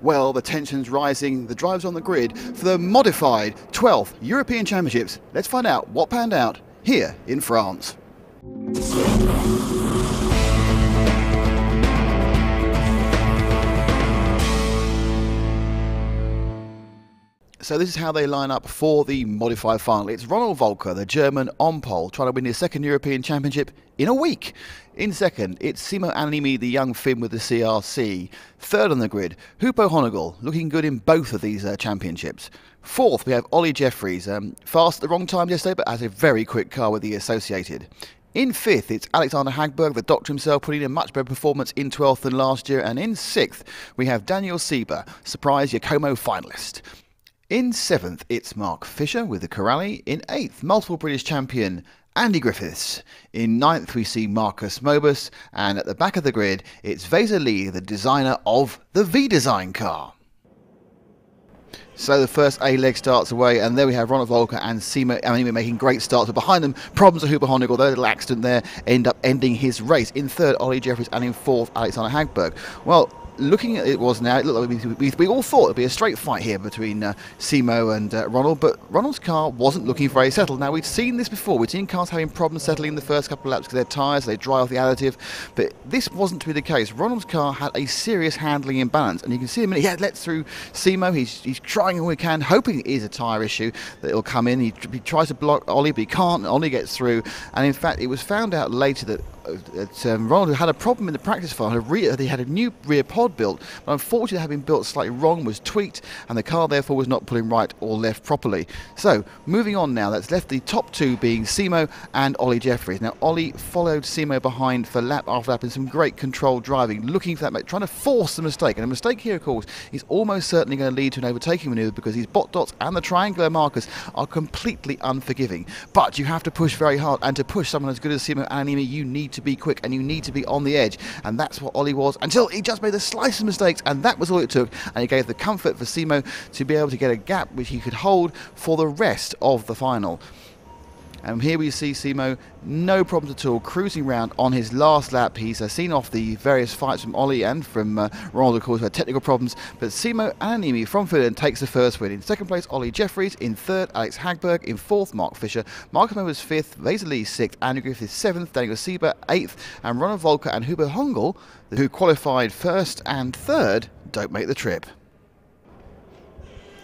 Well, the tension's rising, the drive's on the grid for the modified 12th European Championships. Let's find out what panned out here in France. So this is how they line up for the modified final. It's Ronald Volker, the German, on pole, trying to win his second European Championship in a week. In second, it's Simo Aniemi, the young Finn with the CRC. Third on the grid, Hupo Honigl, looking good in both of these championships. Fourth, we have Ollie Jeffries, fast at the wrong time yesterday, but has a very quick car with the Associated. In fifth, it's Alexander Hagberg, the doctor himself, putting in a much better performance in 12th than last year. And in sixth, we have Daniel Sieber, surprise Yakomo finalist. In seventh, it's Mark Fisher with the Corrali. In eighth, multiple British champion Andy Griffiths. In ninth, we see Marcus Mobus. And at the back of the grid, it's Wesa Lee, the designer of the V-Design car. So the first A leg starts away, and there we have Ronald Volker and Simo Aniemi making great starts. But behind them, problems with Hupo Honigl. Their little accident there end up ending his race. In third, Ollie Jeffries, and in fourth, Alexander Hagberg. Well, looking at it was now, it looked like we all thought it would be a straight fight here between Simo and Ronald, but Ronald's car wasn't looking very settled. Now, we'd seen this before. We'd seen cars having problems settling in the first couple of laps because their tyres, they dry off the additive, but this wasn't to be the case. Ronald's car had a serious handling imbalance, and you can see him, he lets through Simo. He's trying all he can, hoping it is a tyre issue that it'll come in. He tries to block Ollie, but he can't. Ollie gets through, and in fact, it was found out later that Ronald had a problem in the practice file. They had a new rear pod built, but unfortunately, having built slightly wrong, was tweaked, and the car therefore was not pulling right or left properly. So, moving on now, that's left the top two being Simo and Ollie Jeffries. Now, Ollie followed Simo behind for lap after lap in some great controlled driving, looking for that, trying to force the mistake. And a mistake here, of course, is almost certainly going to lead to an overtaking manoeuvre because these bot dots and the triangular markers are completely unforgiving. But you have to push very hard, and to push someone as good as Simo Aniemi, you need to be quick and you need to be on the edge, and that's what Ollie was until he just made the slightest mistakes, and that was all it took, and it gave the comfort for Simo to be able to get a gap which he could hold for the rest of the final. And here we see Simo, no problems at all, cruising around on his last lap. He's seen off the various fights from Ollie and from Ronald, of course, who had technical problems. But Simo Aniemi from Finland takes the first win. In second place, Ollie Jeffries. In third, Alex Hagberg. In fourth, Mark Fisher. Marcus Mobus fifth. Wesa Lee sixth. Andy Griffiths seventh. Daniel Sieber eighth. And Ronald Volker and Hupo Honigl, who qualified first and third, don't make the trip.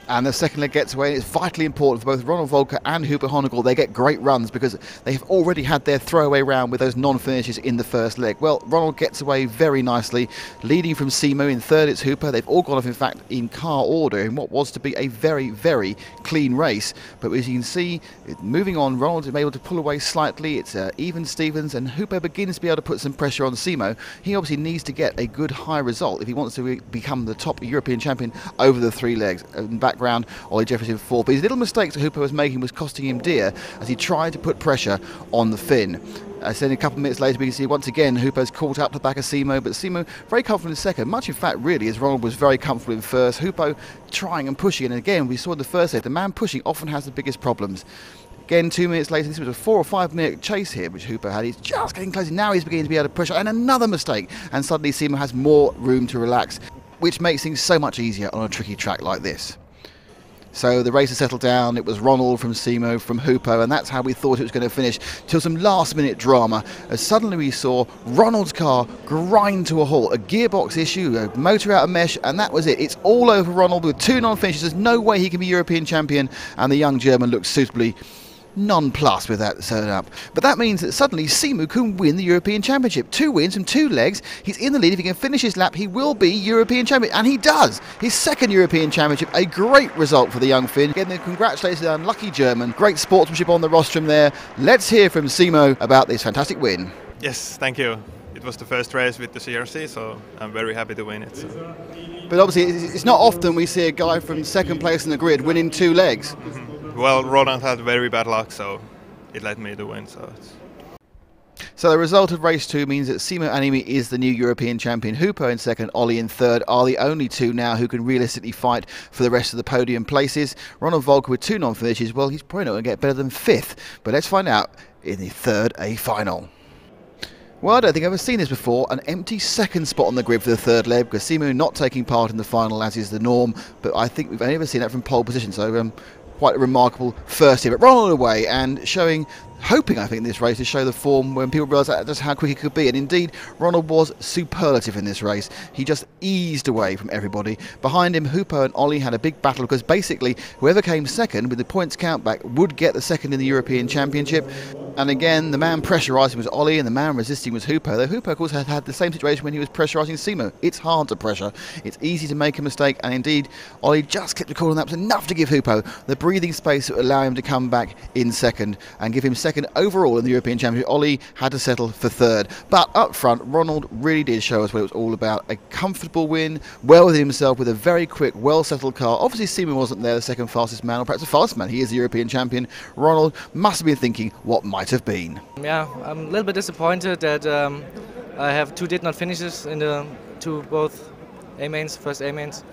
And the second leg gets away. It's vitally important for both Ronald Volker and Hupo Honigl. They get great runs because they have already had their throwaway round with those non-finishes in the first leg. Well, Ronald gets away very nicely, leading from Simo. In third, it's Hupo. They've all gone off, in fact, in car order in what was to be a very, very clean race. But as you can see, moving on, Ronald is able to pull away slightly. It's even Stevens, and Hupo begins to be able to put some pressure on Simo. He obviously needs to get a good high result if he wants to become the top European champion over the three legs. In background, Ollie Jeffries in fourth, but his little mistakes that Hupo was making was costing him dear as he tried to put pressure on the Finn. Then a couple of minutes later we can see once again Hupo's caught up to the back of Simo, but Simo very comfortable in second, much in fact really as Ronald was very comfortable in first. Hupo trying and pushing, and again we saw in the first set the man pushing often has the biggest problems. Again, 2 minutes later, this was a 4 or 5 minute chase here, which Hupo had. He's just getting closer. Now he's beginning to be able to push, and another mistake, and suddenly Simo has more room to relax, which makes things so much easier on a tricky track like this. So the race has settled down. It was Ronald from Simo, from Hupo, and that's how we thought it was going to finish, till some last-minute drama, as suddenly we saw Ronald's car grind to a halt. A gearbox issue, a motor out of mesh, and that was it. It's all over Ronald with 2 non-finishes. There's no way he can be European champion, and the young German looks suitably nonplussed with that set up. But that means that suddenly Simo can win the European Championship. 2 wins from 2 legs. He's in the lead. If he can finish his lap, he will be European champion. And he does. His second European Championship. A great result for the young Finn. Again, congratulations to the unlucky German. Great sportsmanship on the rostrum there. Let's hear from Simo about this fantastic win. Yes, thank you. It was the first race with the CRC, so I'm very happy to win it. So. But obviously, it's not often we see a guy from second place in the grid winning 2 legs. Mm-hmm. Well, Ronald had very bad luck, so it led me to win. So the result of race 2 means that Simo Aniemi is the new European champion. Hupo in second, Ollie in third are the only 2 now who can realistically fight for the rest of the podium places. Ronald Volker with 2 non-finishes, well, he's probably not going to get better than 5th. But let's find out in the third A final. Well, I don't think I've ever seen this before. An empty second spot on the grid for the third leg. Simu not taking part in the final, as is the norm. But I think we've only ever seen that from pole position. So quite a remarkable first here. But Ronald away and showing, hoping I think in this race to show the form when people realise just how quick it could be. And indeed, Ronald was superlative in this race. He just eased away from everybody. Behind him, Hupo and Ollie had a big battle because basically whoever came second with the points count back would get the second in the European Championship. And again, the man pressurising was Ollie and the man resisting was Hupo. Though Hupo, of course, had the same situation when he was pressurising Simo. It's hard to pressure. It's easy to make a mistake. And indeed, Ollie just kept the call, and that was enough to give Hupo the breathing space that would allow him to come back in second and give him second overall in the European Championship. Ollie had to settle for third. But up front, Ronald really did show us what it was all about. A comfortable win, well within himself, with a very quick, well-settled car. Obviously, Simo wasn't there, the second fastest man, or perhaps the fastest man. He is the European champion. Ronald must have been thinking what might have been. Yeah, I'm a little bit disappointed that I have 2 did not finishes in the both A-mains, first A-mains.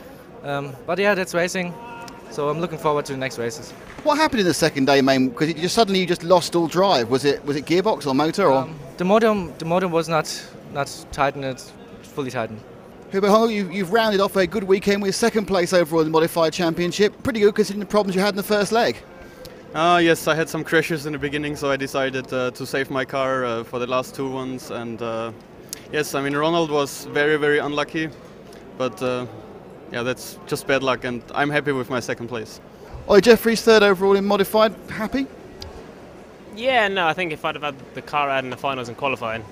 But yeah, that's racing. So I'm looking forward to the next races. What happened in the second A-main? Because you suddenly lost all drive. Was it gearbox or motor or? The motor was not tightened. It's fully tightened. Hubo, you've rounded off a good weekend with second place overall in the Modified Championship. Pretty good considering the problems you had in the first leg. Yes, I had some crashes in the beginning, so I decided to save my car for the last 2 ones. And yes, I mean, Ronald was very, very unlucky, but yeah, that's just bad luck, and I'm happy with my second place. Ollie Jeffries, third overall in Modified. Happy? Yeah, no, I think if I'd have had the car out in the finals and qualifying,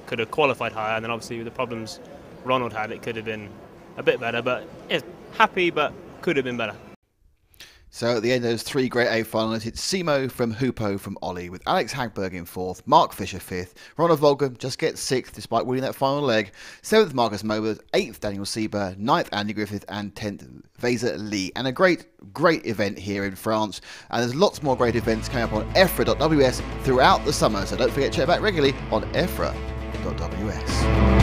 could have qualified higher, and then obviously with the problems Ronald had, it could have been a bit better, but yeah, happy, but could have been better. So at the end of those 3 Grade A finalists, it's Simo from Hupo from Ollie, with Alex Hagberg in 4th, Mark Fisher 5th, Ronald Volker just gets 6th despite winning that final leg, 7th Marcus Mobers, 8th Daniel Sieber, 9th Andy Griffith and 10th Vaser Lee. And a great event here in France, and there's lots more great events coming up on EFRA.ws throughout the summer, so don't forget to check back regularly on EFRA.ws.